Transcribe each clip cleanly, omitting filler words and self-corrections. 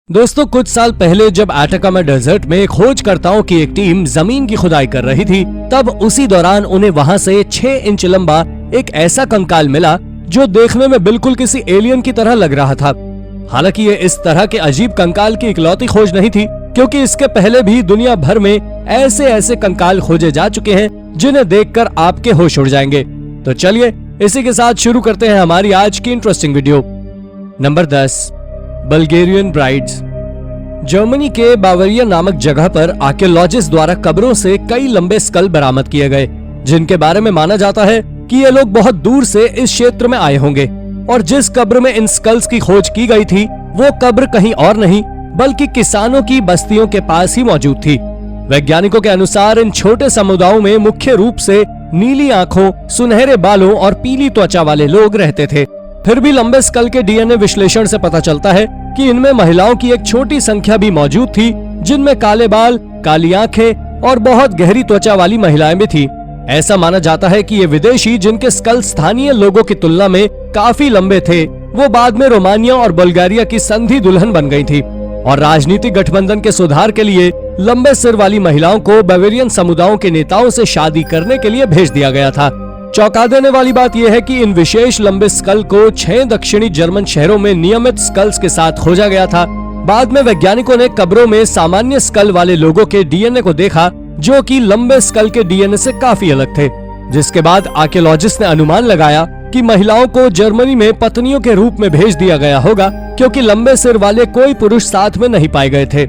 दोस्तों, कुछ साल पहले जब अटाकामा डेजर्ट में खोजकर्ताओं की एक टीम जमीन की खुदाई कर रही थी, तब उसी दौरान उन्हें वहां से 6 इंच लंबा एक ऐसा कंकाल मिला जो देखने में बिल्कुल किसी एलियन की तरह लग रहा था। हालांकि ये इस तरह के अजीब कंकाल की इकलौती खोज नहीं थी, क्योंकि इसके पहले भी दुनिया भर में ऐसे ऐसे कंकाल खोजे जा चुके हैं जिन्हें देखकर आपके होश उड़ जाएंगे। तो चलिए इसी के साथ शुरू करते हैं हमारी आज की interesting video. Number 10, Bulgarian brides. Germany के बावरिया नामक जगह पर आर्कियोलॉजिस्ट द्वारा कब्रों से कई लंबे स्कल बरामद किए गए, जिनके बारे में माना जाता है कि ये लोग बहुत दूर से इस क्षेत्र में आए होंगे। और जिस कब्र में इन स्कल्स की खोज की गई थी, वो कब्र कहीं और नहीं बल्कि किसानों की बस्तियों के पास ही मौजूद थी। वैज्ञानिकों के अनुसार इन छोटे समुदायों में मुख्य रूप से नीली आंखों, सुनहरे बालों और पीली त्वचा वाले लोग रहते थे। फिर भी लंबे स्कल के डीएनए विश्लेषण से पता चलता है कि इनमें महिलाओं की एक छोटी संख्या भी मौजूद थी, जिनमें काले बाल, काली आंखें और बहुत गहरी त्वचा वाली महिलाएं भी थी। ऐसा माना जाता है कि ये विदेशी, जिनके स्कल स्थानीय लोगों की तुलना में काफी लंबे थे, वो बाद में रोमानिया और बुल्गारिया की संधि दुल्हन बन गई थी। और राजनीतिक गठबंधन के सुधार के लिए लंबे सिर वाली महिलाओं को बावेरियन समुदायों के नेताओं से शादी करने के लिए भेज दिया गया था। चौंका देने वाली बात यह है कि इन विशेष लंबे स्कल को 6 दक्षिणी जर्मन शहरों में नियमित स्कल्स के साथ खोजा गया था। बाद में वैज्ञानिकों ने कब्रों में सामान्य स्कल वाले लोगों के डीएनए को देखा, जो कि लंबे स्कल के डीएनए से काफी अलग थे। जिसके बाद आर्कियोलॉजिस्ट ने अनुमान लगाया कि महिलाओं को जर्मनी में पत्नियों के रूप में भेज दिया गया होगा, क्योंकि लंबे सिर वाले कोई पुरुष साथ में नहीं पाए गए थे।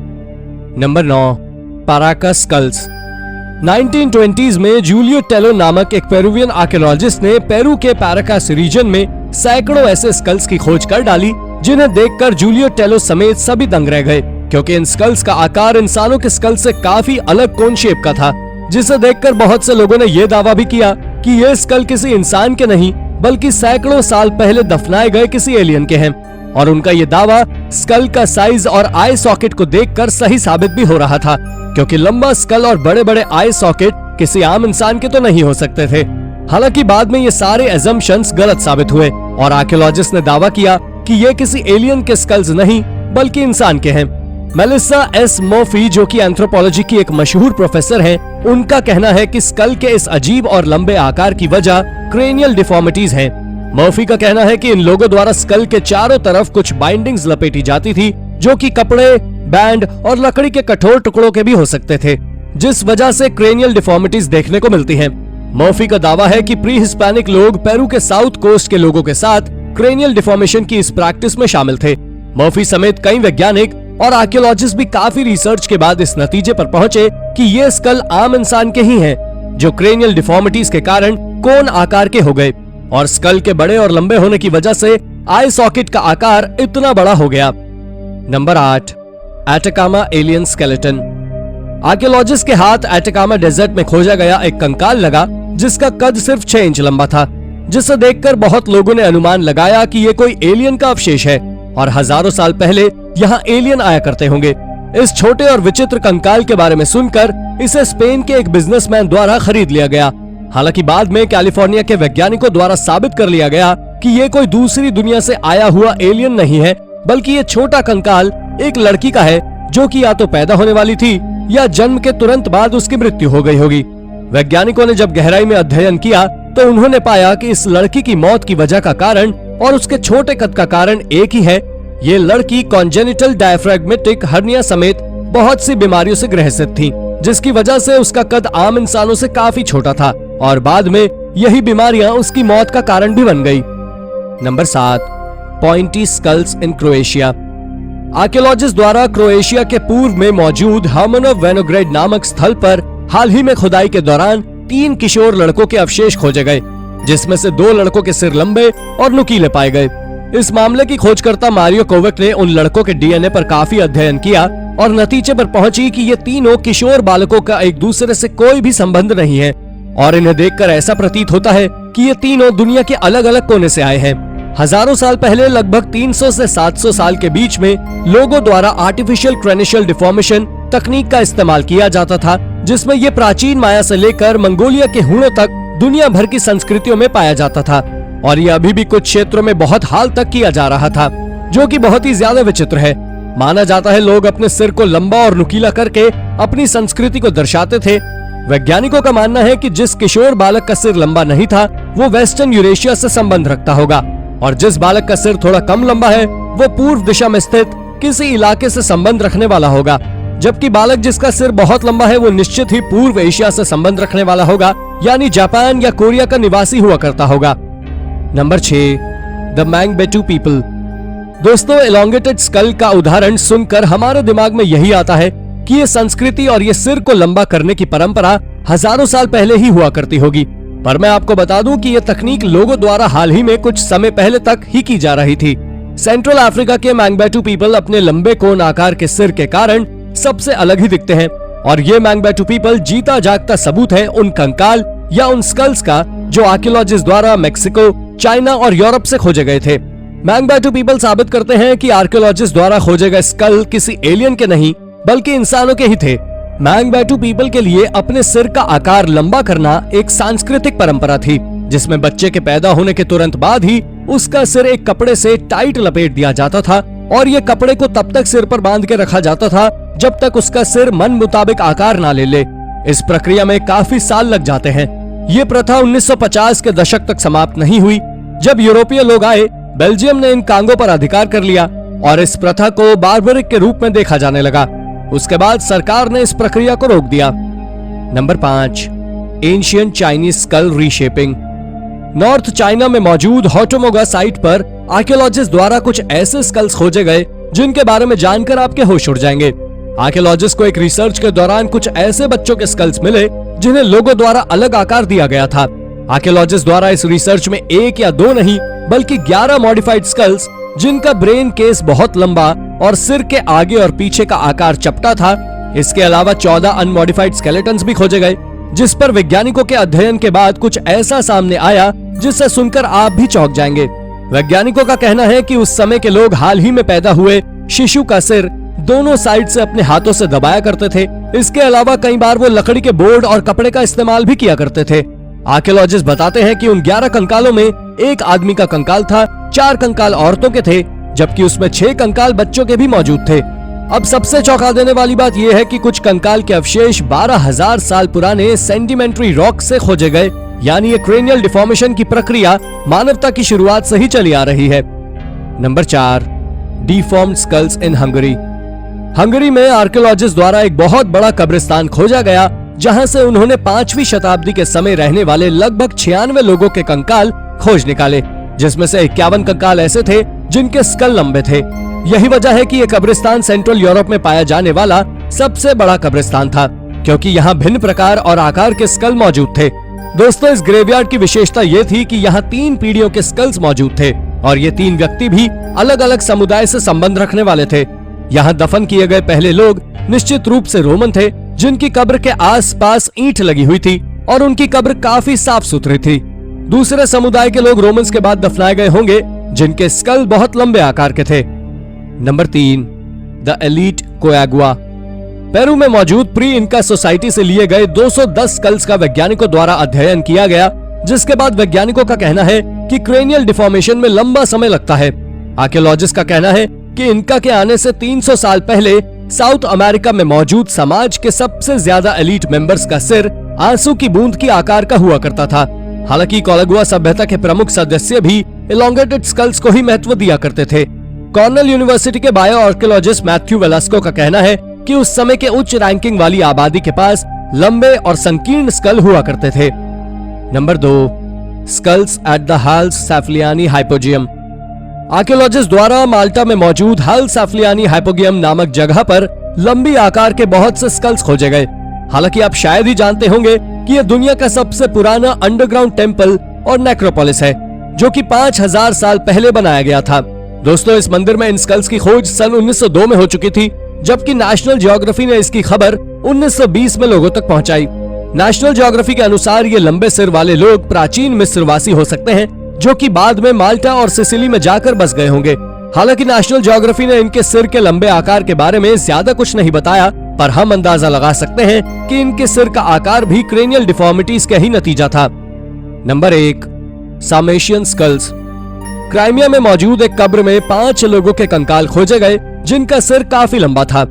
Number 9, पाराका sculls. 1920s में जूलियो टेलो नामक एक पेरुवियन आर्कियोलॉजिस्ट ने पेरू के पाराकास रीजन में सैकड़ों ऐसे स्कल्स की खोज कर डाली, जिन्हें देखकर जूलियो टेलो समेत सभी दंग रह गए, क्योंकि इन स्कल्स का आकार इंसानों के स्कल से काफी अलग कोन शेप का था। जिसे देखकर बहुत से लोगों ने यह दावा भी किया कि ये स्कल किसी इंसान के नहीं बल्कि सैकड़ों साल पहले दफनाए गए किसी एलियन के हैं। और उनका ये दावा स्कल का साइज और आई सॉकेट को देखकर सही साबित भी हो रहा था, क्योंकि लंबा स्कल और बड़े बड़े आई सॉकेट किसी आम इंसान के तो नहीं हो सकते थे। हालांकि बाद में ये सारे एजम्पशंस गलत साबित हुए और आर्कियोलॉजिस्ट ने दावा किया कि ये किसी एलियन के स्कल्स नहीं बल्कि इंसान के हैं। मेलिसा एस मर्फी, जो कि एंथ्रोपोलॉजी की एक मशहूर प्रोफेसर हैं, उनका कहना है कि स्कल के इस अजीब और लंबे आकार की वजह क्रेनियल डिफॉर्मिटीज हैं। मर्फी का कहना है कि इन लोगों द्वारा स्कल के चारों तरफ कुछ बाइंडिंग्स लपेटी जाती थी, जो कि कपड़े, बैंड और लकड़ी के कठोर टुकड़ों के भी हो सकते थे, जिस वजह से क्रेनियल डिफॉर्मिटीज देखने को मिलती हैं। मर्फी का दावा है कि प्री हिस्पैनिक लोग पेरू के साउथ कोस्ट के लोगों के साथ क्रेनियल डिफॉर्मेशन की इस प्रैक्टिस में शामिल थे। मर्फी समेत कई वैज्ञानिक और आर्कियोलॉजिस्ट भी काफी रिसर्च के बाद इस नतीजे पर पहुंचे कि ये स्कल आम इंसान के ही हैं, जो क्रेनियल डिफॉर्मिटीज के कारण कोन आकार के हो गए और स्कल के बड़े और लंबे होने की वजह से आई सॉकेट का आकार इतना बड़ा हो गया। Number 8, Atacama alien skeleton. Archaeologist के हाथ अटाकामा डेजर्ट में खोजा गया एक कंकाल लगा, जिसका कद सिर्फ 6 इंच लंबा था, जिसे देखकर बहुत लोगों ने अनुमान लगाया कि ये कोई एलियन का अवशेष है और हजारों साल पहले यहाँ एलियन आया करते होंगे। इस छोटे और विचित्र कंकाल के बारे में सुनकर इसे स्पेन के एक बिजनेसमैन द्वारा खरीद लिया गया। हालांकि बाद में कैलिफोर्निया के वैज्ञानिकों द्वारा साबित कर लिया गया कि ये कोई दूसरी दुनिया से आया हुआ एलियन नहीं है, बल्कि ये छोटा कंकाल एक लड़की का है, जो कि या तो पैदा होने वाली थी या जन्म के तुरंत बाद उसकी मृत्यु हो गई होगी। वैज्ञानिकों ने जब गहराई में अध्ययन किया तो उन्होंने पाया कि इस लड़की की मौत की वजह का कारण और उसके छोटे कद का कारण एक ही है। ये लड़की कॉन्जेनिटल डायफ्रैग्मेटिक हर्निया समेत बहुत सी बीमारियों से ग्रसित थी, जिसकी वजह से उसका कद आम इंसानों से काफी छोटा था और बाद में यही बीमारियां उसकी मौत का कारण भी बन गई। नंबर 7, पॉइंटी स्कल्स इन क्रोएशिया। आर्कियोलॉजिस्ट द्वारा क्रोएशिया के पूर्व में मौजूद हर्मनोव वेनोग्रेड नामक स्थल पर हाल ही में खुदाई के दौरान 3 किशोर लड़कों के अवशेष खोजे गए, जिसमें से 2 लड़कों के सिर लंबे और नुकीले पाए गए। इस मामले की खोजकर्ता मारियो कोवेक ने उन लड़कों के डीएनए पर काफी अध्ययन किया और नतीजे पर पहुंची कि ये तीनों किशोर बालकों का एक दूसरे से कोई भी संबंध नहीं है और इन्हें देखकर ऐसा प्रतीत होता है कि ये तीनों दुनिया के अलग अलग कोने से आए हैं। हजारों साल पहले, लगभग 300 से 700 साल के बीच में लोगों द्वारा आर्टिफिशियल क्रेनिशियल डिफॉर्मेशन तकनीक का इस्तेमाल किया जाता था, जिसमें ये प्राचीन माया से लेकर मंगोलिया के हुणों तक दुनिया भर की संस्कृतियों में पाया जाता था और ये अभी भी कुछ क्षेत्रों में बहुत हाल तक किया जा रहा था, जो कि बहुत ही ज्यादा विचित्र है। माना जाता है लोग अपने सिर को लंबा और नुकीला करके अपनी संस्कृति को दर्शाते थे। वैज्ञानिकों का मानना है कि जिस किशोर बालक का सिर लंबा नहीं था वो वेस्टर्न यूरेशिया से संबंध रखता होगा, और जिस बालक का सिर थोड़ा कम लंबा है वो पूर्व दिशा में स्थित किसी इलाके से संबंध रखने वाला होगा, जबकि बालक जिसका सिर बहुत लंबा है वो निश्चित ही पूर्व एशिया से संबंध रखने वाला होगा, यानी जापान या कोरिया का निवासी हुआ करता होगा। Number 6, the Mangbetu people. दोस्तों, एलोंगेटेड स्कल का उदाहरण सुनकर हमारे दिमाग में यही आता है कि ये संस्कृति और ये सिर को लंबा करने की परंपरा हजारों साल पहले ही हुआ करती होगी, पर मैं आपको बता दूं कि ये तकनीक लोगों द्वारा हाल ही में कुछ समय पहले तक ही की जा रही थी। सेंट्रल अफ्रीका के मैंगबेटू पीपल अपने लंबे कोन आकार के सिर के कारण सबसे अलग ही दिखते हैं, और ये मैंगबेटू पीपल जीता जागता सबूत है उन कंकाल या उन स्कल्स का जो आर्कियोलॉजिस्ट द्वारा मैक्सिको, चाइना और यूरोप से खोजे गए थे। मैंगबेटू पीपल साबित करते हैं कि आर्कियोलॉजिस्ट द्वारा खोजे गए स्कल किसी एलियन के नहीं बल्कि इंसानों के ही थे। मैंगबेटू पीपल के लिए अपने सिर का आकार लंबा करना एक सांस्कृतिक परंपरा थी, जिसमें बच्चे के पैदा होने के तुरंत बाद ही उसका सिर एक कपड़े से टाइट लपेट दिया जाता था, और ये कपड़े को तब तक सिर पर बांध के रखा जाता था जब तक उसका सिर मन मुताबिक आकार ना ले ले। इस प्रक्रिया में काफी साल लग जाते हैं। ये प्रथा 1950 के दशक तक समाप्त नहीं हुई। जब यूरोपीय लोग आए, बेल्जियम ने इन कांगों पर अधिकार कर लिया और इस प्रथा को बार्बरिक के रूप में देखा जाने लगा। उसके बाद सरकार ने इस प्रक्रिया को रोक दिया। Number 5, ancient Chinese skull reshaping. North China में मौजूद होटोमोगा साइट पर आर्कियोलॉजिस्ट द्वारा कुछ ऐसे स्कल्स खोजे गए जिनके बारे में जानकर आपके होश उड़ जाएंगे। आर्कियोलॉजिस्ट को एक रिसर्च के दौरान कुछ ऐसे बच्चों के स्कल्स मिले जिन्हें लोगों द्वारा अलग आकार दिया गया था। आर्कियोलॉजिस्ट द्वारा इस रिसर्च में 1 या 2 नहीं बल्कि 11 मॉडिफाइड स्कल्स जिनका ब्रेन केस बहुत लंबा और सिर के आगे और पीछे का आकार चपटा था। इसके अलावा 14 अनमॉडिफाइड स्केलेटन्स भी खोजे गए, जिस पर वैज्ञानिकों के अध्ययन के बाद कुछ ऐसा सामने आया जिसे सुनकर आप भी चौंक जाएंगे। वैज्ञानिकों का कहना है कि उस समय के लोग हाल ही में पैदा हुए शिशु का सिर दोनों साइड से अपने हाथों से दबाया करते थे। इसके अलावा कई बार वो लकड़ी के बोर्ड और कपड़े का इस्तेमाल भी किया करते थे। आर्कियोलॉजिस्ट बताते हैं कि उन 11 कंकालों में 1 आदमी का कंकाल था, 4 कंकाल औरतों के थे, जबकि उसमें 6 कंकाल बच्चों के भी मौजूद थे। अब सबसे चौंका देने वाली बात यह है कि कुछ कंकाल के अवशेष 12,000 साल पुराने सेडिमेंट्री रॉक से खोजे गए, यानी ये क्रेनियल डिफॉर्मेशन की प्रक्रिया मानवता की शुरुआत से ही चली आ रही है। Number 4, deformed skulls in Hungary. Hungary में आर्कियोलॉजिस्ट द्वारा एक बहुत बड़ा कब्रिस्तान खोजा गया, जहां से उन्होंने 5वीं शताब्दी के समय रहने वाले लगभग 96 लोगों के कंकाल खोज निकाले, जिसमें से 51 कंकाल ऐसे थे जिनके स्कल लंबे थे। यही वजह है कि यह कब्रिस्तान सेंट्रल यूरोप में पाया जाने वाला सबसे बड़ा कब्रिस्तान था, क्योंकि यहाँ भिन्न प्रकार और आकार के स्कल मौजूद थे। दोस्तों, इस ग्रेवयार्ड की विशेषता ये थी कि यहाँ 3 पीढ़ियों के स्कल्स मौजूद थे, और ये 3 व्यक्ति भी अलग अलग समुदाय से संबंध रखने वाले थे। यहाँ दफन किए गए पहले लोग निश्चित रूप से रोमन थे, जिनकी कब्र के आसपास ईंट लगी हुई थी और उनकी कब्र काफी साफ सुथरी थी। दूसरे समुदाय के लोग रोमन्स के बाद दफनाए गए होंगे, जिनके स्कल बहुत लंबे आकार के थे। Number 3, the elite Coyagua. Peru में मौजूद प्री इनका सोसाइटी से लिए गए 210 स्कल्स का वैज्ञानिकों द्वारा अध्ययन किया गया, जिसके बाद वैज्ञानिकों का कहना है कि क्रेनियल डिफॉर्मेशन में लंबा समय लगता है। आर्कियोलॉजिस्ट का कहना है कि इनका के आने से 300 साल पहले साउथ अमेरिका में मौजूद समाज के सबसे ज्यादा एलीट मेंबर्स का सिर आंसू की बूंद की आकार का हुआ करता था। हालांकि कोयागुआ सभ्यता के प्रमुख सदस्य भी एलोंगेटेड स्कल्स को ही महत्व दिया करते थे। कॉर्नेल यूनिवर्सिटी के बायो आर्कियोलॉजिस्ट मैथ्यू वेलास्को का कहना है कि उस समय के उच्च रैंकिंग वाली आबादी के पास लंबे और संकीर्ण स्कल हुआ करते थे। Number 2, skulls at the Hal Saflieni hypogeum. Archaeologist द्वारा माल्टा में मौजूद हाल सैफलियानी हाइपोजियम नामक जगह पर लंबी आकार के बहुत से स्कल्स खोजे गए। हालांकि आप शायद ही जानते होंगे कि यह दुनिया का सबसे पुराना अंडरग्राउंड टेम्पल और नेक्रोपोलिस है, जो कि 5000 साल पहले बनाया गया था। दोस्तों, इस मंदिर में इन स्कल्स की खोज सन 1902 में हो चुकी थी, जबकि नेशनल ज्योग्राफी ने इसकी खबर 1920 में लोगों तक पहुंचाई। नेशनल ज्योग्राफी के अनुसार ये लंबे सिर वाले लोग प्राचीन मिस्रवासी हो सकते हैं, जो कि बाद में माल्टा और सिसिली में जाकर बस गए होंगे। हालांकि नेशनल ज्योग्राफी ने इनके सिर के लंबे आकार के बारे में ज्यादा कुछ नहीं बताया, पर हम अंदाजा लगा सकते हैं कि इनके सिर का आकार भी क्रेनियल डिफॉर्मिटीज का ही नतीजा था। Number 1, सामेशियन sculls. क्राइमिया में मौजूद एक कब्र में 5 लोगों के कंकाल खोजे गए, जिनका सिर काफी लंबा था।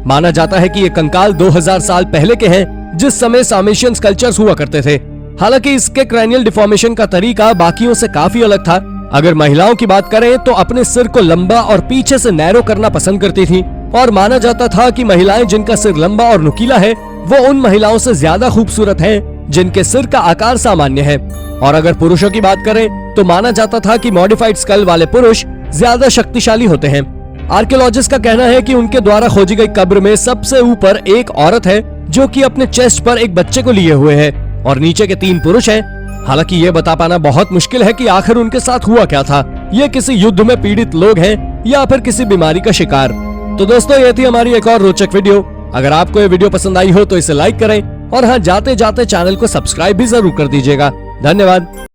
माना जाता है कि ये कंकाल 2000 साल पहले के हैं, जिस समय सामेशियन स्कल्पचर्स हुआ करते थे। हालांकि इसके क्रैनियल डिफॉर्मेशन का तरीका बाकियों से काफी अलग था। अगर महिलाओं की बात करें तो अपने सिर को लंबा और पीछे से नैरो करना पसंद करती थी, और माना जाता था कि महिलाएं जिनका सिर लंबा और नुकीला है वो उन महिलाओं से ज्यादा खूबसूरत हैं जिनके सिर का आकार सामान्य है। और अगर पुरुषों की बात करें तो माना जाता था कि मॉडिफाइड स्कल वाले पुरुष ज्यादा शक्तिशाली होते हैं। आर्कियोलॉजिस्ट का कहना है कि उनके द्वारा खोजी गई कब्र में सबसे ऊपर एक औरत है जो कि अपने चेस्ट पर एक बच्चे को लिए हुए है, और नीचे के 3 पुरुष हैं। हालांकि ये बता पाना बहुत मुश्किल है कि आखिर उनके साथ हुआ क्या था। ये किसी युद्ध में पीड़ित लोग हैं या फिर किसी बीमारी का शिकार। तो दोस्तों, ये थी हमारी एक और रोचक वीडियो। अगर आपको ये वीडियो पसंद आई हो तो इसे लाइक करें, और हाँ, जाते जाते चैनल को सब्सक्राइब भी जरूर कर दीजिएगा। धन्यवाद।